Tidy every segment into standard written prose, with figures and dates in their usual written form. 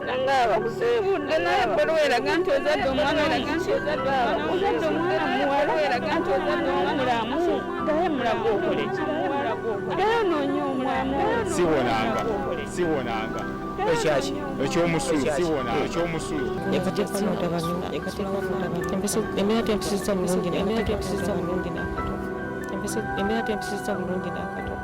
Nangaba kusibudde naye bweraga nti ozadde omwana ozadde omwana muwala weraga nti ozadde omulamu gaye mulago okole ki gaye noonya omwana siwonanga ekyaki ekyomusulu siwonanga ekyomusulu embeera tempisiza bulungi n'akato.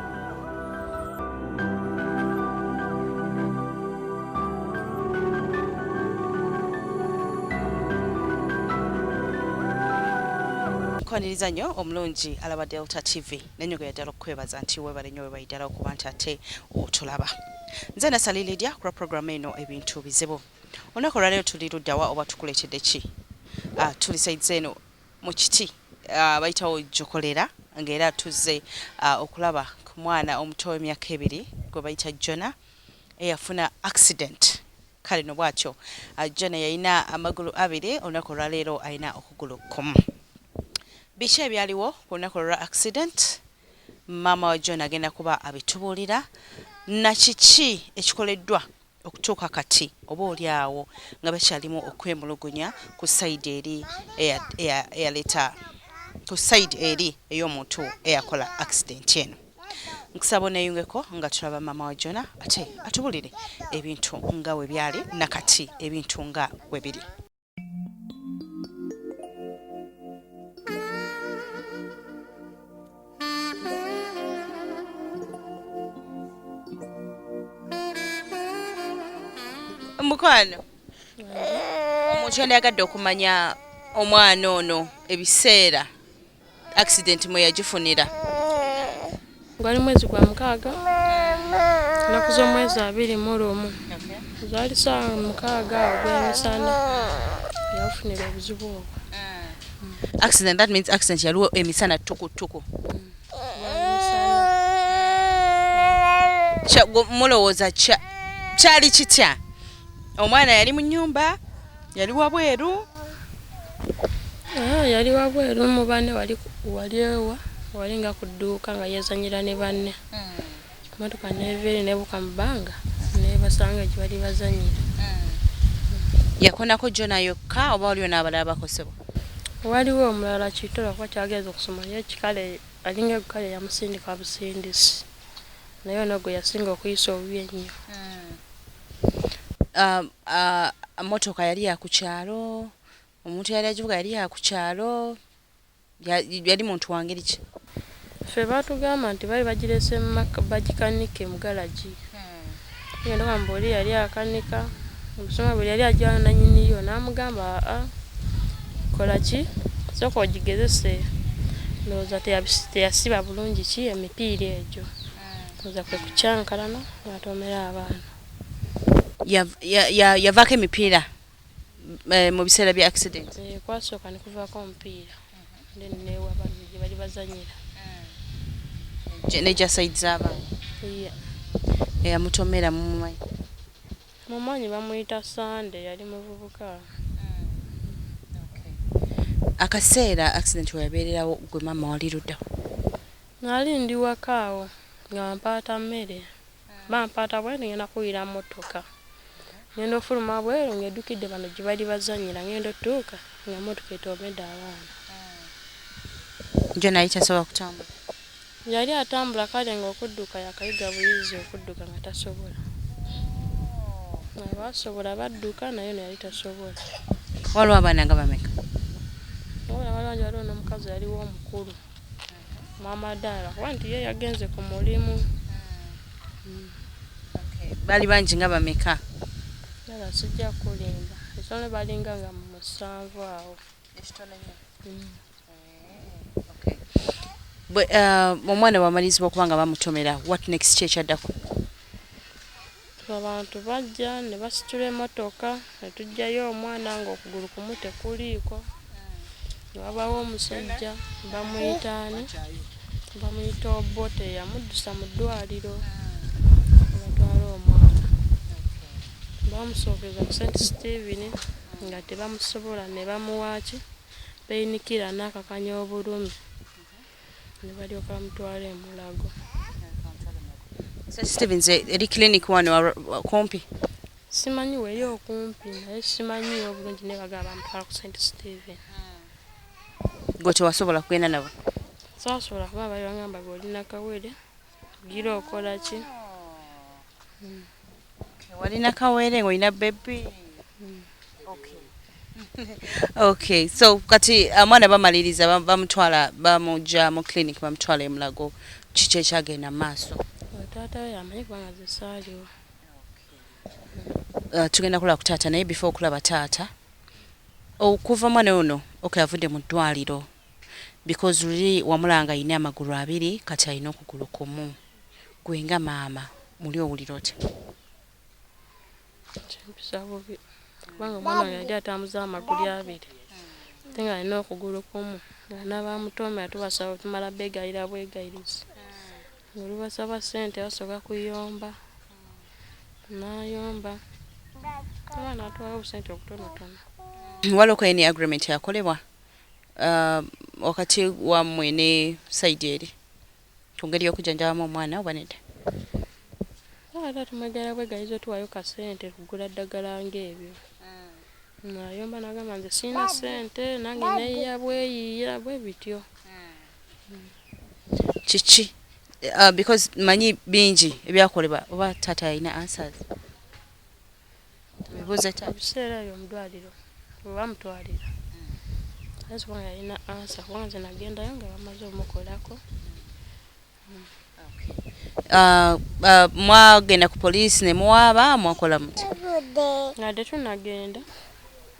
Kwaniriza nnyo omulungi alaba Delta TV n'ennyonga ddala okwebaza nti weebale nnyo weebale ddala okuba nti ate otulaba. Nze nasaliriddya ku programu eno ebintu bizibu. Olunaku olwaleero tuli luddawa oba tukuleetedde ki? Tuli saizi eno mu kiti bayitawo jokolera ng'era tuzze okulaba ku mwana omuto w'emyaka 2 gwe bayita Jona eyafuna accident. Kale no bwatyo Jona yalina amagulu 2 olunaku olwaleero alina okugulu kumu. Biki ebyaliwo ku lunaku lwa accident? Maama wa Jona agenda kuba abitubuulira na kiki ekikoleddwa okutuuka kati oba oliawo nga bakyalimu okwemulugunya ku side eri eyaleeta ku side eri ey'omuntu eyakola accident eno. Nkusaba oneeyungeko nga tulaba maama wa Jona ate atubulire ebintu nga we byali nakati ebintu nga we biri. Mukwano omuntu yandagadde okumanya omwana ono ebiseera accident mwe yagifunira. Gwali mwezi gwa 6 naku z'omwezi 21 zaali saa 6 ogw'emisana yafunira obuzibu obwo. Accident, that means accident yaliwo emisana tukutuku. Mulowooza kyali kitya? Omwana yali mu nnyumba, yali wabweru? Yali wabweru mu banne wali nga ku dduuka nga yeezanyira ne banne. Emmotoka n'eveeri nebuuka mu bbanga nebasanga gye bali bazanyira. Yakonako Jona yokka oba waliwo n'abalala bakosebwa? Waliwo omulala kitoola kuba kyageza okusoma naye ekikale alinga ekikale yamusindika busindisi naye ono gwe yasinga okuyisa obubi ennyo. Motoka yali ya ku kyalo, omuntu yali agivuga yali ya ku kyalo, yali muntu wa ngeri ki? Ffe baatugamba nti bali bagirese bagikanike mu galagi. Ngenda gamba oli yali akanika omusoma bwe yali ajja nannyiniyo n'amugamba kola ki sooka ogigezese ndowooza teyasiba bulungi ki emipiira egyo oza kwe kucyankalana n'atomera abaana. Yavaako emipiira mu biseera bya accident? Kwasooka ne kuvaako omupiira newa banne gye bali bazanyira nejja saidi z'abaana. Eyamutomera mumumanyi? Mumanyi bamuyita Sande, yali muvubuka. Akaseera accident we yabeererawo gwe maama wali luddawo? Nali ndi wakaawo nga mpaata mmere bampaata bweru ngenda kuwira mmotoka ngenda ofuluma bweru ng'eddukidde bano gye bali bazanyira ngenda otuuka nga mmotoka etomedde abaana. Jona yali tasobola kutambula? Yali atambula kale ng'okudduka yakayiga buyizi okudduka nga tasobola. Basobola badduka naye no yali tasobola. Waliwo abaana nga bameka? Waliwo n'omukazi yaliwo omukulu Maama ddala kuba nti ye yagenze ku mulimu. Bali bangi nga bameka? Yala sijja kulimba ekitone balinga nga mu 7 awo. Omwana bw'amalizibwa okuba nga bamutomera, what next ekyaddako? Abantu bajja ne basitula emmotoka ne tujjayo omwana ng'okugulu kumu tekuliiko. Ne wabaawo omusajja bamuyitaani bamuyita Obote yamuddusa mu ddwaliro batwala omwana bamusookeza ku St. Stephen nga tebamusobola ne bamuwaaki beyinikira n'akakanya obulumi ne balyoka bamutwala e Mulago. St. Stephen's eri clinic wano kumpi? simanyi weri okumpi naye simanyi obulungi ne bagamba bamutwala ku St. Stephen. Gwe tewasobola kugenda nabo? Saasobola kuba bali bangamba golina kawere gira okola ki. Walina kawere ng'olina baby. Okay, so kati amwana bamaliriza bamutwala bamujja mu clinic bamutwala e Mulago, kiki ekyagenda mu maaso? Taata we amanyi kubanga ze saaliwo. Tugenda kulaba ku taata naye before okulaba taata okuva mwana ono avudde mu ddwaliro because luli wamulanga ayina amagulu abiri kati alina okugulu kumu. Gwe nga maama muli owulira otya? Kimpisa bubi kubanga omwana wange yali atambuza amagulu abiri ate nga alina okugulu kumu nga n'abamutoomera tubasaba tumala beegayira bwegayiriza. Olubasaba ssente basooka kuyomba n'ayomba abaana atwala obusente obutonotono. Waliwo any agreement yakolebwa wakati wammwe ne side eri ku ngeri y'okujjanjabamu omwana oba nedda? Taata tumwegayira bwegayiriza tuwaayo ka ssente kugula ddagala ng'ebyo. N'ayomba n'agamba nze sirina ssente nange neeyiya bweyiiya bwe bityo. Kiki? Because manyi bingi ebyakolebwa oba taata alina answers. Bibuuze taata. Ebiseera ebyo omudwaliro bwe bamutwalira ayinza kuba nga yalina ansa kubanga nze nagendayo nga bamaze omukolako. Mwagenda ku poliisi ne muwaaba mwakola muti? Nga tetunagenda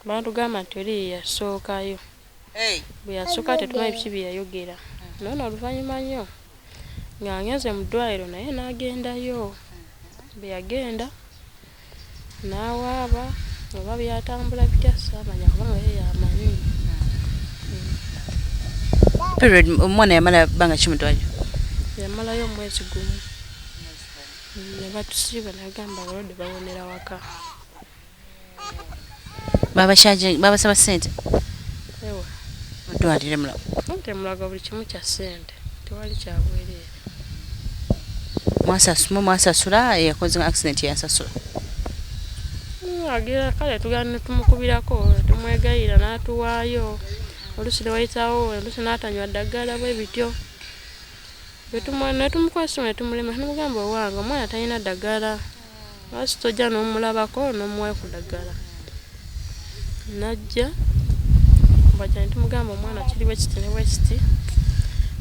batugamba nti oli ye yasookayo. Bwe yasooka tetumanyi biki bye yayogera. Nono oluvannyuma nnyo nga ngenze mu ddwaliro naye n'agendayo. Bwe yagenda n'awaaba oba byatambula bitya saamanya kubanga ye yamanyi. Period omwana yamala bbanga ki mu ddwaliro? Yamalayo omwezi gumu. Ne batusiiba n'agamba abalwadde bawonera waka. Babasaba ssente? Ewa. Mu ddwaliro e Mulago? Nte Mulago buli kimu kya ssente tewali kya bwereere. Mwasasula eyakoze accident yasasula? Agira kale tugenda ne tumukubirako tumwegayira n'atuwaayo. Oluusi ne wayitawo oluusi n'atanywa ddagala bwe bityo. Ne tumukwasa ne tumulema n'amugamba owange omwana talina ddagala. Lwaki tojja n'omulabako n'omuwayo ku ddagala. Najja bajja ne tumugamba omwana kiri bwe kiti ne bwe kiti.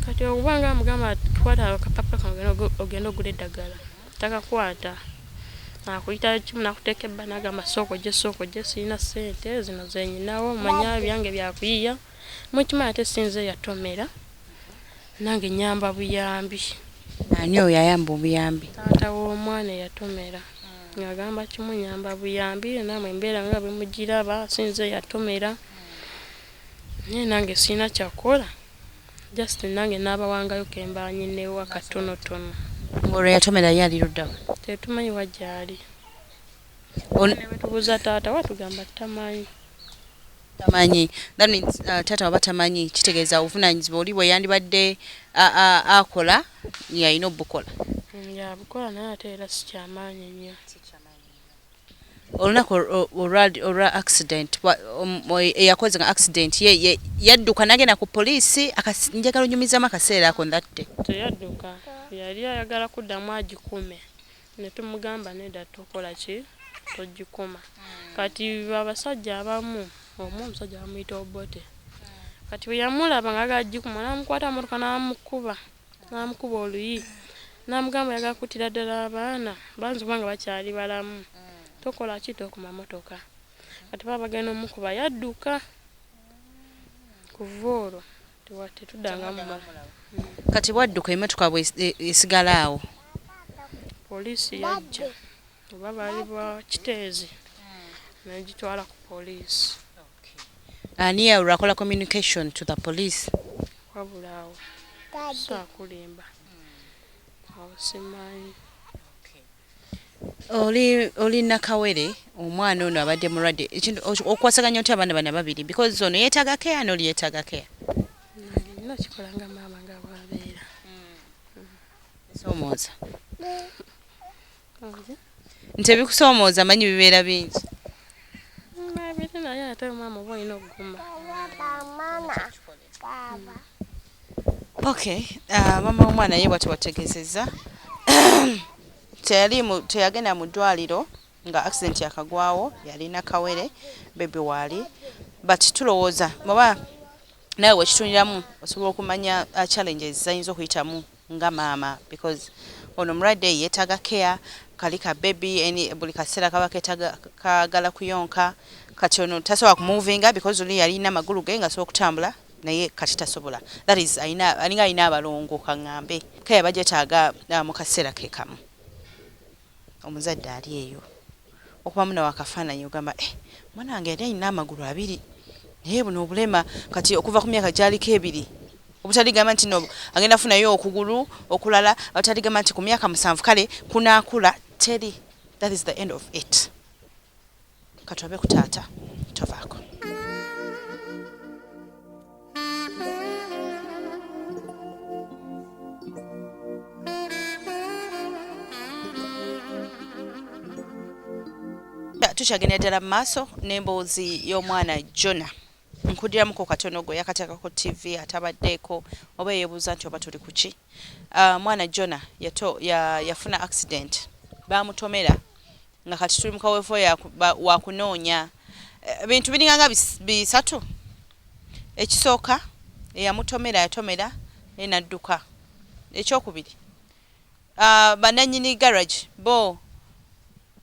Kati okubanga amugamba kwata akapapula kange ogenda ogula eddagala. Takakwata. Akuyita kimu n'akuteeka ebba n'agamba sooka gye sirina ssente zino ze nyinawo manya byange byakuyiya. Mukimanyi ate sinze yatomera nange nyamba buyambi. Ani oyo ayamba obuyambi? Taata w'omwana eyatomera ng'agamba kimu nyamba buyambi nammwe embeera nga bwe mugiraba sinze yatomera. Naye nange sirina kyakola just nange n'abawangayo ke mba nyinnewo akatonotono. Olwo yatomera ye ali ludda wa? Tetumanyi wa gy'ali. Ne bwe tubuuza taata watugamba tamanyi. Tamanyi. That means taata waba tamanyi kitegeeza obuvunaanyizibwa oli bwe yandibadde akola yalina obukola. Yabukola naye ate era si kyamaanyi nnyo. Olunaku olwa accident eyakoze nga accident ye yadduka n'agenda ku poliisi njagala onyumizamu akaseera ako ndatte. Teyadduka yali ayagala kuddamu agikume ne tumugamba nedda tokola ki togikuma. Kati abasajja abamu omusajja bamuyita Obote kati bwe yamulaba nga agikuma n'amukwata motoka n'amukuba oluyi n'amugamba yagala kuttira ddala abaana banzi kubanga bakyali balamu. Tokola ki tokuma motoka. Kati baba bagenda omukuba yadduka kuva olwo tetuddangamu mala. Kati bwadduka emmotoka bwe esigala awo Poliisi yajja oba baali bwa kiteezi n'agitwala ku poliisi. Ani akola communication to the police? Wabula awo saakulimba awo simanyi. Oli nakawere omwana ono abadde mulwadde okwasaganya otya abaana bana babiri because ono yeetaaga care n'oli yeetaaga care? Nina kikola nga maama nga bw'abeera. Somooza. nte bikusomooza manyi bibeera bingi Babiri naye ate maama oba olina okuguma. okay mama w'omwana ye bwati wategezeza teyagenda mu ddwaliro nga accident yakagwawo yalina kawere bebe waali but tulowooza baba nawe wekituniramu osobola okumanya challenges zayinza okuyitamu nga maama because ono mulwadde yeetaaga care kali ka baby buli kaseera kaba kagala kuyonka kati ono tasobola kumuvinga because oli yalina amagulu ge nga asobola okutambula naye kati tasobola that is alinga alina abalongo kaŋŋambe kaya bagyetaaga mu kaseera ke kamu omuzadde ali eyo okubamu nawe akafaananyi ogamba mwana wange yali alina amagulu 2 naye buno obulema kati okuva ku myaka gyaliko 2 obutaligamba nti no agenda funayo okugulu okulala obutaligamba nti ku myaka 7 kale kunaakula teri that is the end of it katwabe ku taata tovaako tukyagenda ddala mu maaso n'emboozi y'omwana Jona nkudiramuko katono gwe yakateekako TV atabaddeeko oba yeebuuza nti oba tuli kuki mwana Jona yafuna accident bamutomera nga kati tuli mu kaweefo wakunoonya bintu biringanga 3 ekisooka yatomera n'adduka ekyokubiri bannannyini garage bo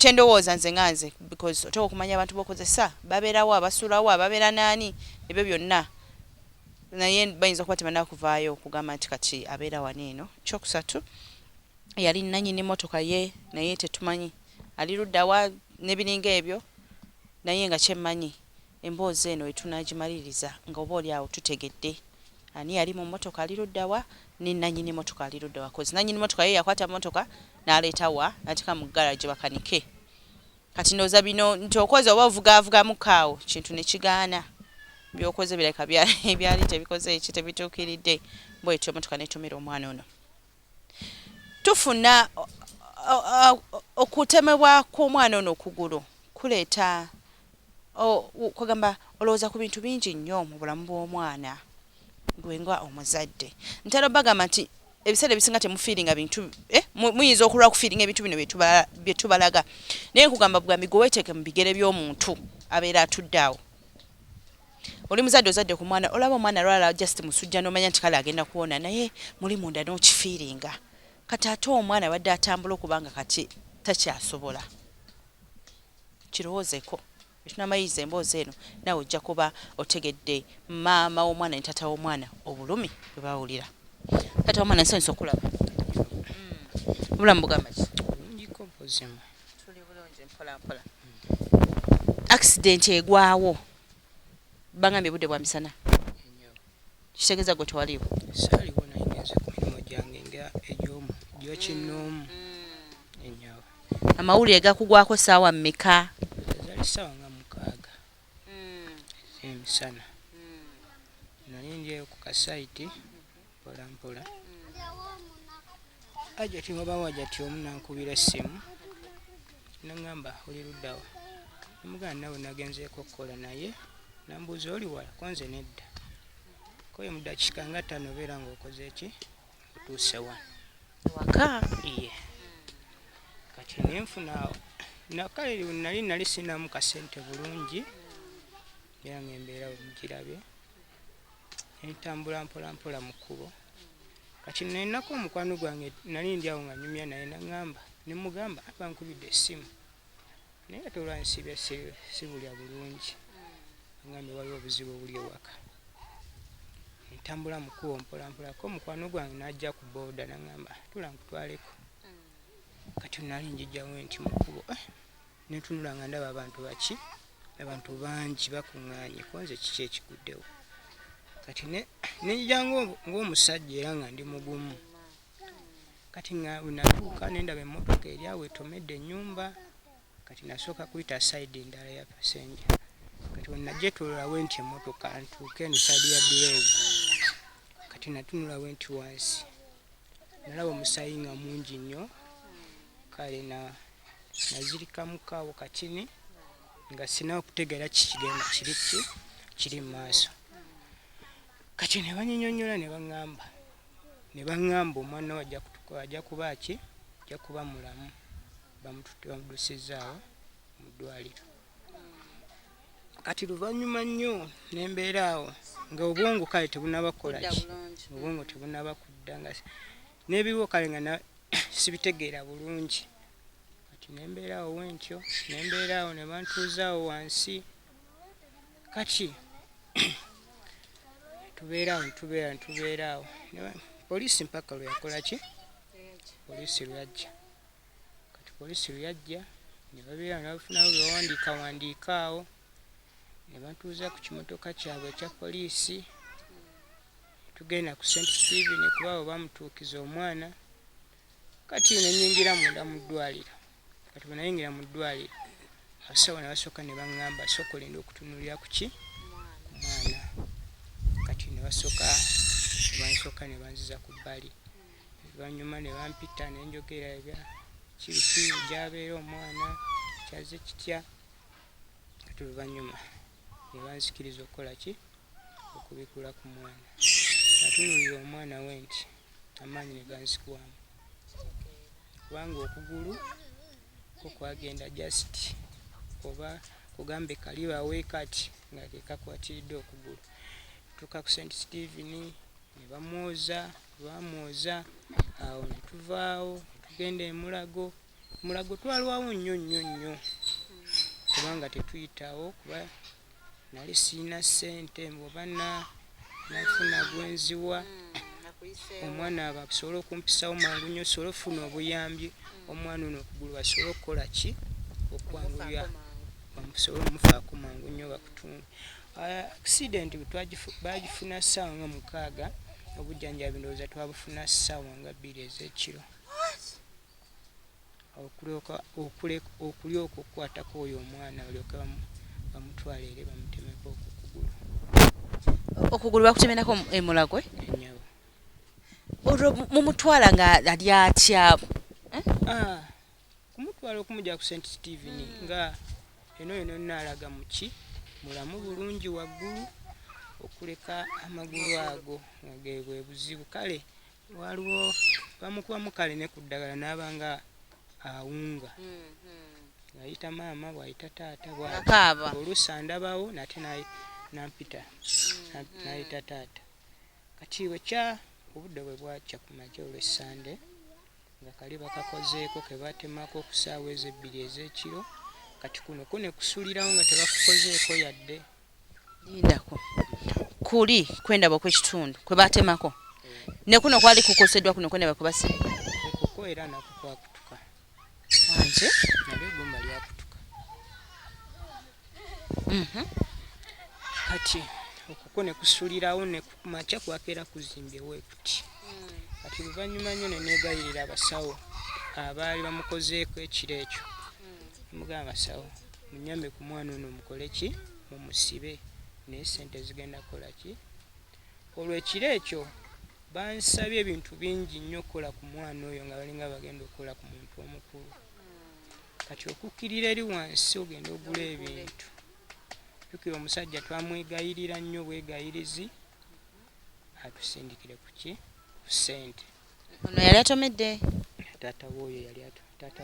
kyendowooza nze nganze because otoka okumanya abantu bokozesa babeerawo abasuulawo ababeera naani ebyo byonna naye bayinza okuba tebanaba kuvaayo okugamba nti kati abeera wano eno kyokusatu yali nannyini motoka ye naye tetumanyi ali luddawa n'ebiringa ebyo naye nga kyemmanyi emboozi eno etunagimaliriza nga oba oli awo tutegedde ani yali mu motoka ali luddawa ne nannyini motoka ali luddawa kozi nannyini motoka ye yakwata motoka n'aleetawa n'ateeka mu garage bakanike kati ndowooza bino nti okoze oba ovugaavuga mukaawo kintu ne kigaana byokoze bireka byali tebikoze eki tebituukiridde bwetyo emotoka n'etomera omwana ono tufuna okutemebwa kw'omwana ono okugulu kuleeta kugamba olowooza ku bintu bingi nnyo mu bulamu bw'omwana gwenga omuzadde ntera bagamba nti ebiseera ebisinga temufiiringa bintu muyinza okulwa kufiiringa ebintu bino bye tubalaga naye nkugamba bugambi gwe weeteeke mu bigere by'omuntu abeera atudde awo oli muzadde ozadde ku mwana olaba omwana lwala just musujja n'omanya nti kale agenda kuwona naye muli munda n'okifiiringa kati ate omwana badde atambula okubanga kati takyasobola kirowoozeeko etunamayiza emboozi eno naawe ojja kuba otegedde maama w'omwana ne taata w'omwana obulumi bwe bawulira taata w'omwana nsanyusa okulaba obulamu bugamba ki tuli bulungi mpolampola accident egwawo bangambye budde bwa misana kitegeeza gwe tewaliwo saaliwo naye ngenze ku mirimu gyange nga egyokinnoomu enyawo amawulire gakugwako saawa mmeka zali ssaawa nga 6 emisana nali ndyeyo ku kasaiti mpolampola ajati mubamu ajati omu nankubira essimu naŋŋamba oli luddawa omuganda nawe nagenzeeko okukola naye nambuuza oli wala konze nedda koye mu dakiika nga 5 obeera ng'okoze eki otuuse wano waka iye kati nenfuna nakale nali sinamu kasente bulungi era ng'embeera mugirabye entambula mpolampola mu kkubo kati nenako omukwano gwange nali ndi awo nga nyumya naye naŋŋamba ne mugamba abankubidde essimu naye ate olwansibya sibulya bulungi ngambye waliwo obuzibu obuli ewaka entambula mu kkubo mpolampola ko omukwano gwange n'ajja ku booda naŋŋamba tula nkutwaleko kati nali njijjawo nti mu kkubo netunula nga ndaba abantu baki abantu bangi bakuŋŋaanye konze kiki ekiguddewo kati nejja ng'omusajja era nga ndi mugumu kati nga natuuka nendaba emmotoka eri awo etomedde ennyumba kati nasooka kuyita sayidi endala ya pasenja kati wenagyetololawo nti emmotoka ntuuke ensayidi ya direeva kati natunulawo nti wansi nalaba omusaayi nga mungi nnyo kale nazirikamukawo katini nga sina okutegeera kikigenda kiri mu maaso. Kati ne banyinyonyola ne baŋŋamba omwana we ajja kuba ki, ajja kuba mulamu, bamudusizaawo mu ddwaliro. Kati luvannyuma nnyo ne mbeeraawo nga obwongo kale tebunaba kukola ki, obwongo tebunaba kudda, nga n'ebiwo kale nga sibitegeera bulungi. Kati ne mbeeraawo wentyo, ne mbeeraawo ne bantuuzaawo wansi. Kati tubeeraawo poliisi mpaka lwe yakola ki, poliisi lweyajja. Kati poliisi lweyajja ne babeera ne bafunawo bye bawandiikaawo, ne bantuuza ku kimotoka kyabwe ekya poliisi. Tugenda ku St. Stephen kuba bwe bamutuukiza omwana. Kati ne nnyingira munda mu ddwaliro. Kati bwe nayingira mu ddwaliro, abasawo ne basooka ne baŋŋamba sooka olinda okutunuulira ku ki, ku mwana. Kati ne bansooka ne banziza ku bbali. Oluvannyuma ne bampita ne njogera kiki gy'abeera omwana, kyaze kitya. Kati oluvannyuma ne banzikiriza okukola ki, okubikula ku mwana. Natunuulira omwana we nti amaanyi ne ganzigwamu, kubanga okugulu ko kwagenda just oba kugambe kalibawe kati nga kekakwatiridde okugulu. Tutuuka ku St. Stephen ne bamwoza, awo ne tuvaawo ne tugenda e Mulago twalwawo nnyo kubanga tetuyitawo, kuba nali siina ssente oba nafuna gwenziwa omwana aba asobola okumpisawo mangu nnyo, sobola okufuna obuyambi omwana ono okugulu basobola okukola ki, okwangulira, bamusobola omufaako mangu nnyo bakutunde. Accident bagifuna ssaawa nga 6, obujjanjabi ndowooza twabufuna ssaawa nga 2 ez'ekiro. Okulyoka okukwatako oyo omwana balyoke bamutwale ere bamutemeko okugulu. Okugulu bakutemerako e Mulago? Ennyabo. Olwo mumutwala nga ali atya? Kumutwala okumujja ku St. Stephen nga eno naalaga muki mulamu bulungi waggulu, okuleka amagulu ago nga ge bwe buzibu. Kale waliwo bamukubamu kale ne ku ddagala n'abanga awunga, ng'ayita maama bw'ayita taata oluusi andabawo nate nampita n'ayita taata. Kati obudde bwe bwakya ku makya olw'Essande nga kali bakakozeeko ke batemako ku ssaawa ezo 2 ez'ekiro. Kati kuno ne kusulirawo nga tebakukozeeko yadde. Lindako kuli kwendaba okw'ekitundu kwe batemako ne kuno kwali kukoseddwa kuno kwendaba kwe basibye kuko era nako kwakutuka wanje nalyo eggumba lyakutuka. Kati okuko ne kusulirawo ne kumakya kwakeera kuzimbyewo ekuti. Kati luvannyuma nnyo ne neegayirira abasawo abaali bamukozeeko ekiro ekyo. Mugamba abasawo munyambe ku mwana ono mukole ki, mumusibe naye ssente zigenda kukola ki. Olwo ekiro ekyo bansabye ebintu bingi nnyo okukola ku mwana oyo nga balinga bagenda okukola ku muntu omukulu. Kati okukkirira eri wansi ogenda ogula ebintu. Jjukira omusajja twamwegayirira nnyo bwegayirizi atusindikire ku ki, ku ssente. Ono yali atomedde? Taata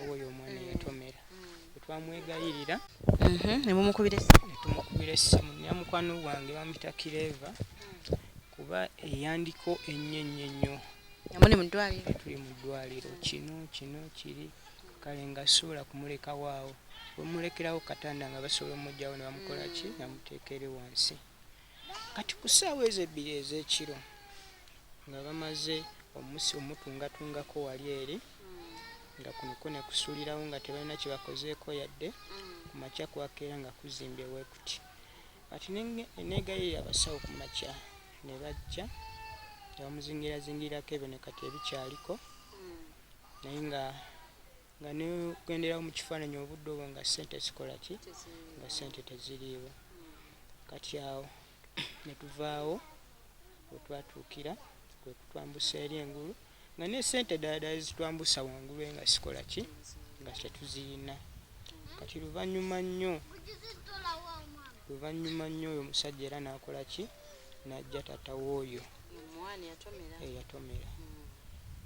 w'oyo omwana yatomera. Twamwegayirira ne mumukubira essimu. Nyamukwano gwange bamuyita Kireva kuba eyandiko ennyo. yamuli mu ddwaliro? Tuli mu ddwaliro, kino kiri kale nga sobola kumulekawo awo. Bwemulekerawo katanda nga basobola omugyawo ne bamukola ki, namuteeka eri wansi. Kati ku ssaawa ezo 2 ez'ekiro nga bamaze omutungatungako wali eri nga kuno ne kusulirawo nga tebalina kye bakozeeko yadde, ku makya kwakeera nga kuzimbye wekuti. Kati neegayirira abasawo ku makya ne bajja ne bamuzingirazingirako ebyo ne kati ebikyaliko, naye nga negenderawo mu kifaananyi obudde obwo nga ssente zikola ki, nga ssente teziriiwo. Kati awo ne tuvaawo we twatuukira kwe kutwambusa eri engulu nga ne ssente ddala zitwambusa wangulu nga sikola ki, nga tetuzirina kati luvannyuma nnyo oyo omusajja era n'akola ki n'ajja taata w'oyo yatomera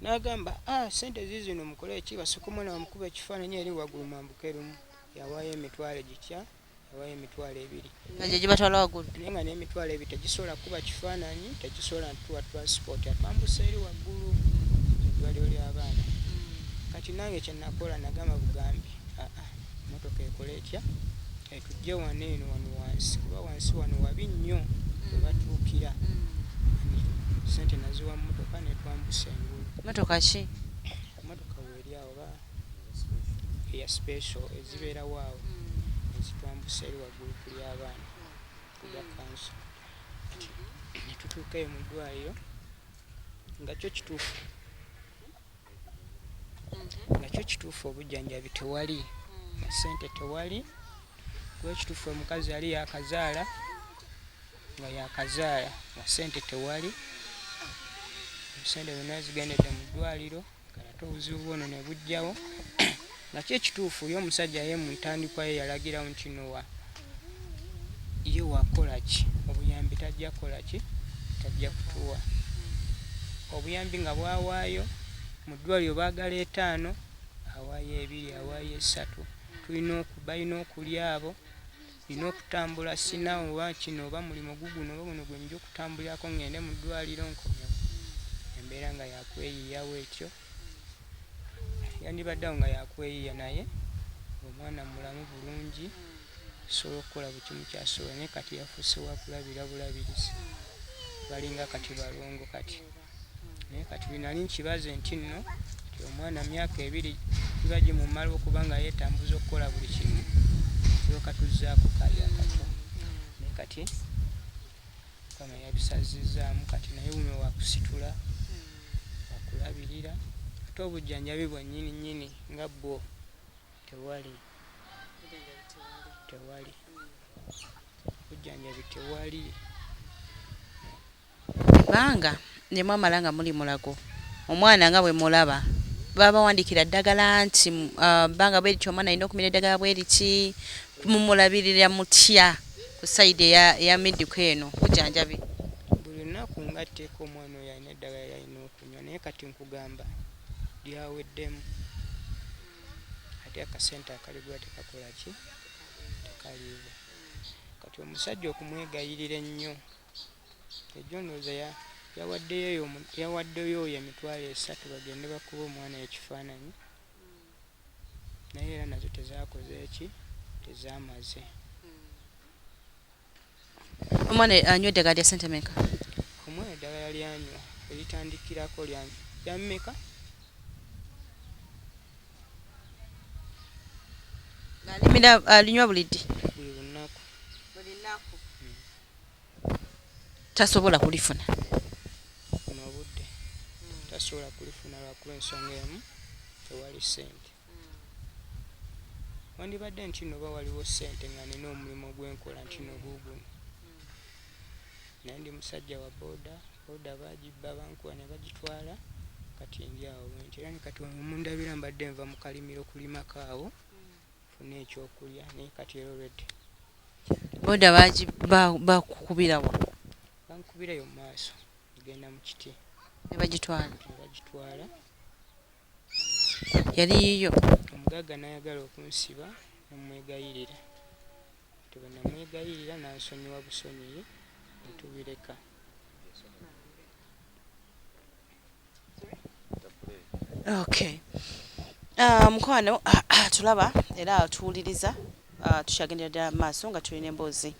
n'agamba sente zizino mukole eki basooka omwana bamukuba ekifaananyi eri waggulu mwambuke lumu yawaayo emitwalo gitya yawaayo emitwalo 2 nga gye gibatwala waggulu naye nga n'emitwalo 2 tegisobola kuba kifaananyi tegisobola ntuwa transport atwambusa eri waggulu eddwaliro ly'abaana kati nange kyenakola nagamba bugambi motoka ekola etya etujje wano eno wano wansi kuba wansi wano wabi nnyo webatuukira sente naziwa motoka netwambusa engulu motoka ki motoka weeri awo ba eya special ezibeerawo awo ezitwambusa eri waggulu kuli abaana kulya kanso netutuuka eyo mu ddwaliro nga kyo kituufu obujjanjabi tewali sente tewali kuba ekituufu omukazi yali yakazaala nga yakazaala nga sente tewali sente zonna zigendedde mu ddwaliro kalate obuzibu bwono ne bujjawo nga ki ekituufu ye omusajja ye mu ntandikwa ye yalagirawo nti nowa ye wakola ki obuyambi tajja kukola ki tajja kutuwa obuyambi nga bwawaayo mu ddwaliro baagala 5 awaayo 2 awaayo 3 balina okulya abo nina okutambula sinawo oba kino oba mulimu guguno oba guno gwe nja okutambulirako ngende mu ddwaliro nkomyewo embeera nga yakweyiyawo etyo yandibadde awo nga yakweyiya naye omwana mulamu bulungi asobola okukola buli kimu kyasobola naye kati yafuuse wakulabira bulabirizi balinga kati balongo kati naye kati binali nkibaze nti nno ti omwana myaka 2 kiba gimumala okubanga yeetambuza okukola buli kimu tulyoka tuzzaako kali akato naye kati kama yabisazizaamu kati naye bume wakusitula wakulabirira ate obujjanjabi bwennyini nnyini nga bwo tewali obujjanjabi tewali banga ne mwamala nga muli mulago omwana nga bwe mulaba babawandikira ddagala nti banga bwe lityo omwana alina okumira eddagala bwe liti mumulabirira mutya ku sayidi ya medico eno bujjanjabi buli lunaku ngatteeka omwana oyo alina eddagala yalina okunywa naye kati nkugamba lyaweddemu ate akasente akaligwa tekakola ki tekaliibwa kati omusajja okumwegayirira ennyo ejjo ndowooza yawaddeyo oyo emitwalo 3 bagende bakuba omwana ekifaananyi naye era nazo tezaakoze eki tezamaze omwana anywa eddagala lya sente meka omwana eddagala lyanywa eritandikirako lyameka alinywa buliddi buli lunaku tasobola kulifuna kuno obudde tasobola kulifuna lwakuba ensonga emu tewali sente wandibadde nti no ba waliwo sente nga nina omulimu gwenkola nti no guuguno naye ndi musajja wa booda bagibba bankuwa ne bagitwala kati ndi awo bwenti era kati omundabira mbadde nva mu kalimiro kulimako awo funa ekyokulya naye kati era olwedde booda bakukubirawa bankubirayo mu maaso genda mu kiti ne bagitwala yali yiyo omugagga n'ayagala okunsiba nomwegayirira tebe namwegayirira nansonyiwa busonyiye netubireka okay mukwano tulaba era tuwuliriza tukyagendera ddala mu maaso nga tulina emboozi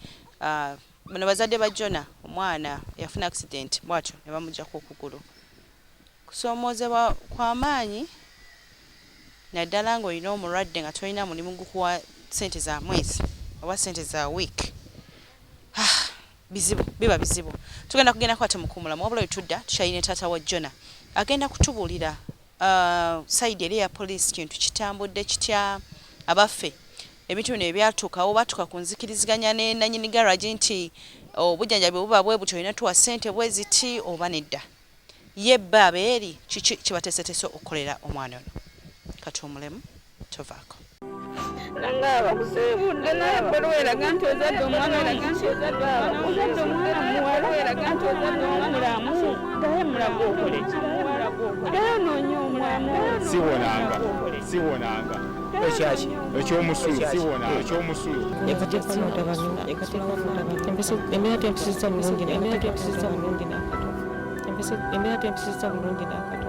bano bazadde ba Jona omwana yafuna accident bwatyo ne bamuggyako okugulu kusoomoozebwa kw'amaanyi naddala ng'olina omulwadde nga tolina mulimu gukuwa sente za mwezi oba sente za wiiki bizibu biba bizibu tugenda kugendako ate mukumulamu wabula wetudda tukyalina taata wa Jona agenda kutubuulira sayidi eri ya poliisi kintu kitambudde kitya abaffe ebintu bino ebyatuukawo batuuka ku nzikiriziganya ne nannyini garagi nti obujjanjabi buba bwe butyo olina tuwa ssente bwe ziti oba nedda ye bba abeeri kiki kibateeseteese okukolera omwana ono kati omulemu tovaako. Nanga abakusiibudde naye ebbaluwa eraga nti ozadde omwana ozadde omwana muwala eraga nti ozadde omulamu naye mulaga okole ki naye onoonya omulamu siwonanga ekyomusulu siwonanga ekyomusulu embeera tempisizza bulungi n'akatono